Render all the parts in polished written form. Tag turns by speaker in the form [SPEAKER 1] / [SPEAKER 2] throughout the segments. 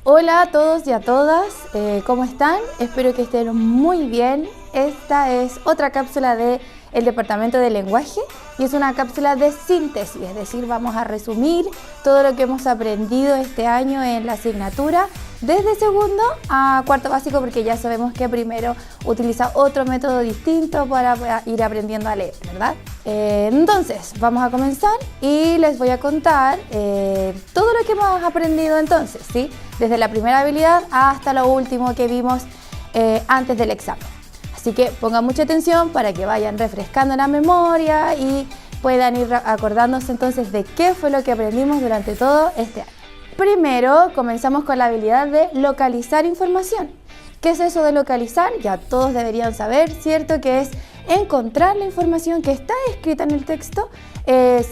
[SPEAKER 1] Hola a todos y a todas, ¿cómo están? Espero que estén muy bien. Esta es otra cápsula del Departamento de Lenguaje y es una cápsula de síntesis, es decir, vamos a resumir todo lo que hemos aprendido este año en la asignatura desde segundo a cuarto básico, porque ya sabemos que primero utiliza otro método distinto para ir aprendiendo a leer, ¿verdad? Entonces, vamos a comenzar y les voy a contar todo lo que hemos aprendido entonces, ¿sí? Desde la primera habilidad hasta lo último que vimos antes del examen. Así que pongan mucha atención para que vayan refrescando la memoria y puedan ir acordándose entonces de qué fue lo que aprendimos durante todo este año. Primero, comenzamos con la habilidad de localizar información. ¿Qué es eso de localizar? Ya todos deberían saber, ¿cierto? Que es encontrar la información que está escrita en el texto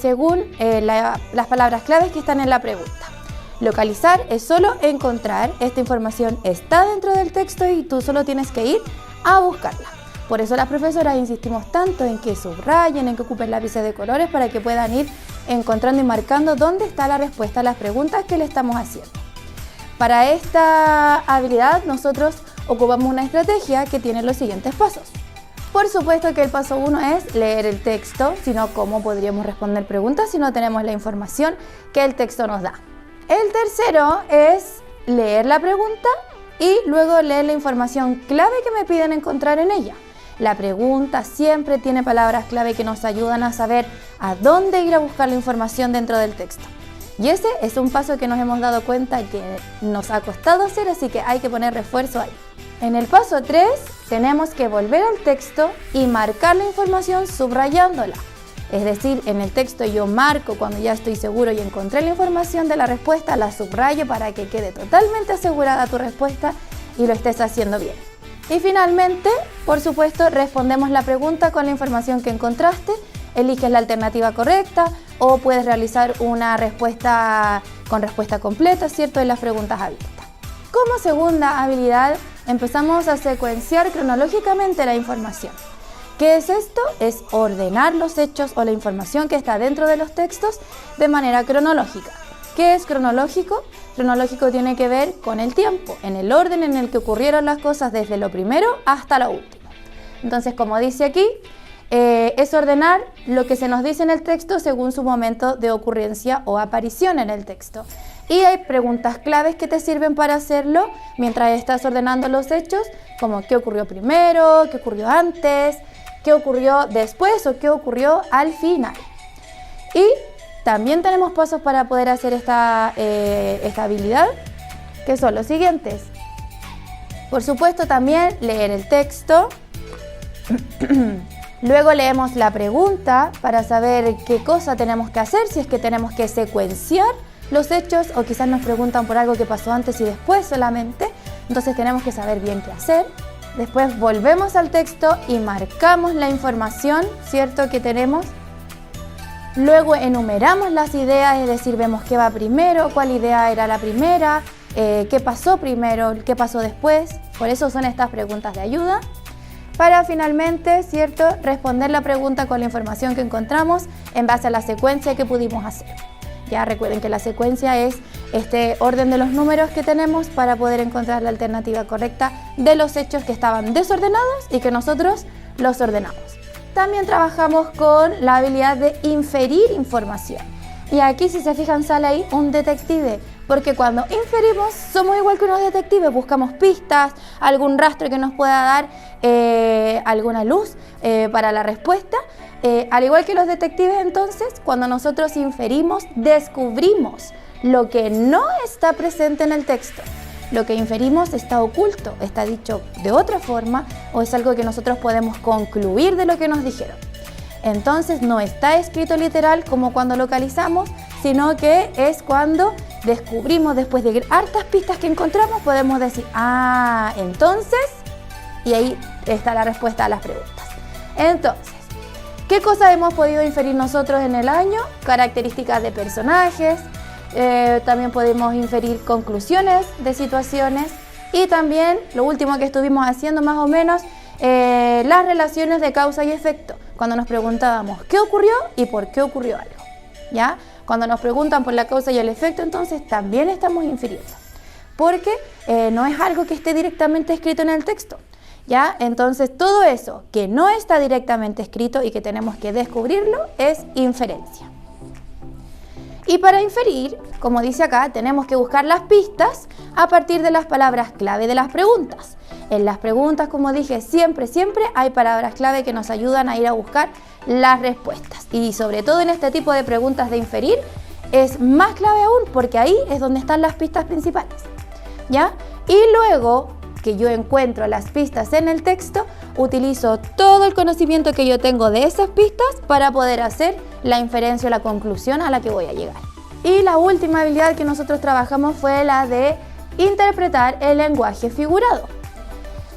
[SPEAKER 1] según las palabras claves que están en la pregunta. Localizar es solo encontrar, esta información está dentro del texto y tú solo tienes que ir a buscarla. Por eso las profesoras insistimos tanto en que subrayen, en que ocupen lápices de colores para que puedan ir encontrando y marcando dónde está la respuesta a las preguntas que le estamos haciendo. Para esta habilidad nosotros ocupamos una estrategia que tiene los siguientes pasos. Por supuesto que el paso 1 es leer el texto, sino cómo podríamos responder preguntas si no tenemos la información que el texto nos da. El tercero es leer la pregunta y luego leer la información clave que me piden encontrar en ella. La pregunta siempre tiene palabras clave que nos ayudan a saber a dónde ir a buscar la información dentro del texto. Y ese es un paso que nos hemos dado cuenta que nos ha costado hacer, así que hay que poner refuerzo ahí. En el paso 3 tenemos que volver al texto y marcar la información subrayándola. Es decir, en el texto yo marco cuando ya estoy seguro y encontré la información de la respuesta, la subrayo para que quede totalmente asegurada tu respuesta y lo estés haciendo bien. Y finalmente, por supuesto, respondemos la pregunta con la información que encontraste, eliges la alternativa correcta o puedes realizar una respuesta con respuesta completa, ¿cierto?, en las preguntas abiertas. Como segunda habilidad, empezamos a secuenciar cronológicamente la información. ¿Qué es esto? Es ordenar los hechos o la información que está dentro de los textos de manera cronológica. ¿Qué es cronológico? Cronológico tiene que ver con el tiempo, en el orden en el que ocurrieron las cosas desde lo primero hasta lo último. Entonces, como dice aquí, es ordenar lo que se nos dice en el texto según su momento de ocurrencia o aparición en el texto. Y hay preguntas claves que te sirven para hacerlo mientras estás ordenando los hechos, como qué ocurrió primero, qué ocurrió antes, qué ocurrió después o qué ocurrió al final. Y también tenemos pasos para poder hacer esta habilidad, que son los siguientes. Por supuesto, también leer el texto. Luego leemos la pregunta para saber qué cosa tenemos que hacer, si es que tenemos que secuenciar los hechos o quizás nos preguntan por algo que pasó antes y después solamente. Entonces tenemos que saber bien qué hacer. Después volvemos al texto y marcamos la información, ¿cierto?, que tenemos. Luego enumeramos las ideas, es decir, vemos qué va primero, cuál idea era la primera, qué pasó primero, qué pasó después. Por eso son estas preguntas de ayuda. Para finalmente, ¿cierto?, responder la pregunta con la información que encontramos en base a la secuencia que pudimos hacer. Ya recuerden que la secuencia es este orden de los números que tenemos para poder encontrar la alternativa correcta de los hechos que estaban desordenados y que nosotros los ordenamos. También trabajamos con la habilidad de inferir información. Y aquí, si se fijan, sale ahí un detective, porque cuando inferimos somos igual que unos detectives, buscamos pistas, algún rastro que nos pueda dar alguna luz para la respuesta. Al igual que los detectives, entonces, cuando nosotros inferimos, descubrimos lo que no está presente en el texto. Lo que inferimos está oculto, está dicho de otra forma o es algo que nosotros podemos concluir de lo que nos dijeron. Entonces no está escrito literal como cuando localizamos, sino que es cuando descubrimos, después de hartas pistas que encontramos, podemos decir, entonces, y ahí está la respuesta a las preguntas. Entonces, ¿qué cosas hemos podido inferir nosotros en el año? Características de personajes, también podemos inferir conclusiones de situaciones y también, lo último que estuvimos haciendo más o menos, las relaciones de causa y efecto, cuando nos preguntábamos qué ocurrió y por qué ocurrió algo, ¿ya? Cuando nos preguntan por la causa y el efecto, entonces también estamos infiriendo. porque no es algo que esté directamente escrito en el texto, ¿ya? Entonces todo eso que no está directamente escrito y que tenemos que descubrirlo es inferencia. Y para inferir, como dice acá, tenemos que buscar las pistas a partir de las palabras clave de las preguntas. En las preguntas, como dije, siempre hay palabras clave que nos ayudan a ir a buscar las respuestas. Y sobre todo en este tipo de preguntas de inferir, es más clave aún porque ahí es donde están las pistas principales, ¿ya? Y luego que yo encuentro las pistas en el texto, utilizo todo el conocimiento que yo tengo de esas pistas para poder hacer la inferencia o la conclusión a la que voy a llegar. Y la última habilidad que nosotros trabajamos fue la de interpretar el lenguaje figurado.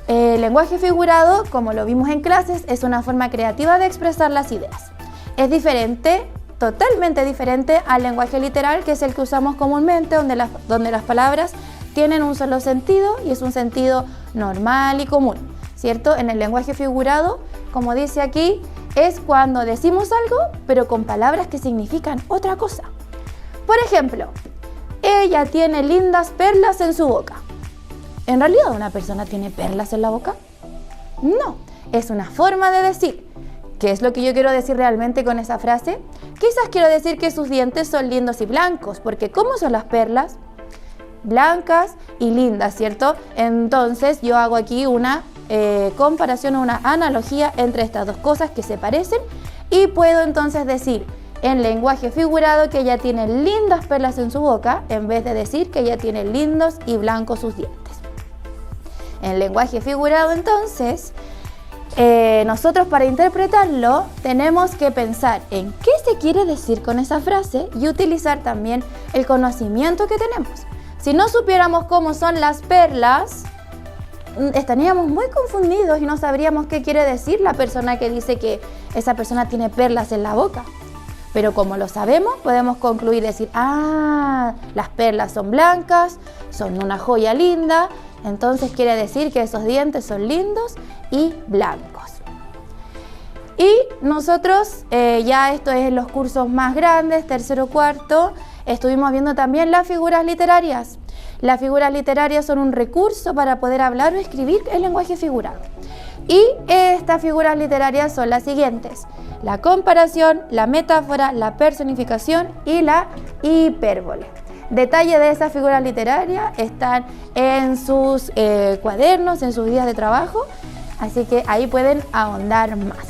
[SPEAKER 1] El lenguaje figurado, como lo vimos en clases, es una forma creativa de expresar las ideas. Es diferente, totalmente diferente al lenguaje literal, que es el que usamos comúnmente, donde las palabras tienen un solo sentido y es un sentido normal y común, ¿cierto? En el lenguaje figurado, como dice aquí, es cuando decimos algo, pero con palabras que significan otra cosa. Por ejemplo, ella tiene lindas perlas en su boca. ¿En realidad una persona tiene perlas en la boca? No, es una forma de decir. ¿Qué es lo que yo quiero decir realmente con esa frase? Quizás quiero decir que sus dientes son lindos y blancos, porque ¿cómo son las perlas? Blancas y lindas, ¿cierto? Entonces yo hago aquí una comparación, una analogía entre estas dos cosas que se parecen y puedo entonces decir en lenguaje figurado que ella tiene lindas perlas en su boca en vez de decir que ella tiene lindos y blancos sus dientes. En lenguaje figurado entonces, nosotros para interpretarlo tenemos que pensar en qué se quiere decir con esa frase y utilizar también el conocimiento que tenemos. Si no supiéramos cómo son las perlas, estaríamos muy confundidos y no sabríamos qué quiere decir la persona que dice que esa persona tiene perlas en la boca. Pero como lo sabemos, podemos concluir y decir, las perlas son blancas, son una joya linda, entonces quiere decir que esos dientes son lindos y blancos. Y nosotros, ya esto es en los cursos más grandes, tercero, cuarto, estuvimos viendo también las figuras literarias. Las figuras literarias son un recurso para poder hablar o escribir el lenguaje figurado. Y estas figuras literarias son las siguientes: la comparación, la metáfora, la personificación y la hipérbole. Detalle de esas figuras literarias están en sus cuadernos, en sus guías de trabajo, así que ahí pueden ahondar más.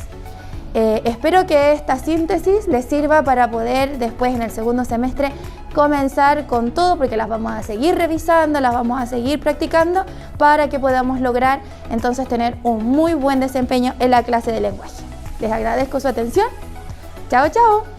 [SPEAKER 1] Espero que esta síntesis les sirva para poder después en el segundo semestre comenzar con todo, porque las vamos a seguir revisando, las vamos a seguir practicando para que podamos lograr entonces tener un muy buen desempeño en la clase de lenguaje. Les agradezco su atención. Chao, chao.